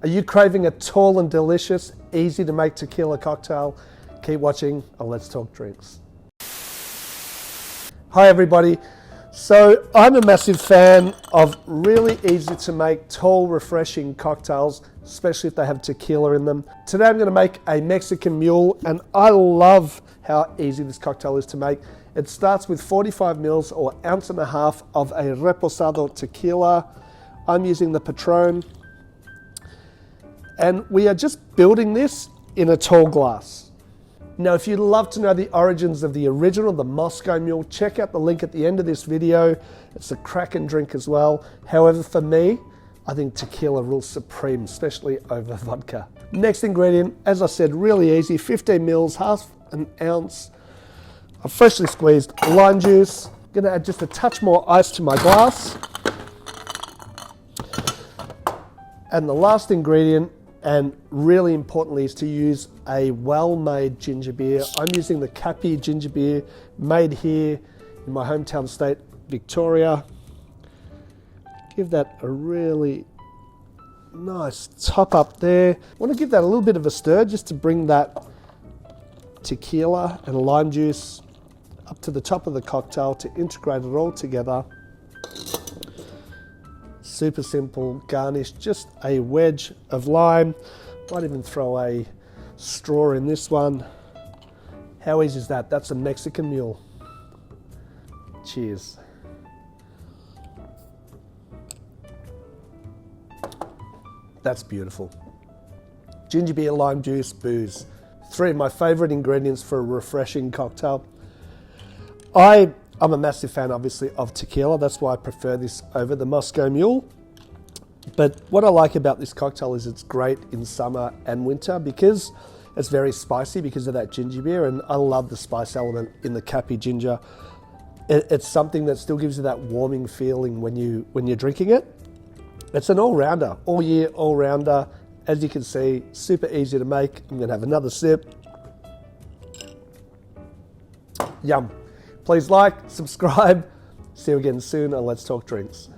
Are you craving a tall and delicious, easy to make tequila cocktail? Keep watching and let's talk drinks. Hi everybody. So I'm a massive fan of really easy to make, tall, refreshing cocktails, especially if they have tequila in them. Today I'm going to make a Mexican Mule, and I love how easy this cocktail is to make. It starts with 45 mils or ounce and a half of a Reposado Tequila. I'm using the Patron. And we are just building this in a tall glass. Now, if you'd love to know the origins of the original, the Moscow Mule, check out the link at the end of this video. It's a cracking drink as well. However, for me, I think tequila rules supreme, especially over vodka. Next ingredient, as I said, really easy, 15 mils, half an ounce of freshly squeezed lime juice. I'm gonna add just a touch more ice to my glass. And the last ingredient, and really importantly, is to use a well-made ginger beer. I'm using the Cappy ginger beer, made here in my hometown state, Victoria. Give that a really nice top up there. I want to give that a little bit of a stir just to bring that tequila and lime juice up to the top of the cocktail to integrate it all together. Super simple garnish, just a wedge of lime. Might even throw a straw in this one. How easy is that? That's a Mexican Mule. Cheers. That's beautiful. Ginger beer, lime juice, booze. Three of my favorite ingredients for a refreshing cocktail. I'm a massive fan, obviously, of tequila. That's why I prefer this over the Moscow Mule. But what I like about this cocktail is it's great in summer and winter because it's very spicy because of that ginger beer, and I love the spice element in the Cappy ginger. It's something that still gives you that warming feeling when you're drinking it. It's an all-rounder, all year, all-rounder. As you can see, super easy to make. I'm gonna have another sip. Yum. Please like, subscribe. See you again soon, and let's talk drinks.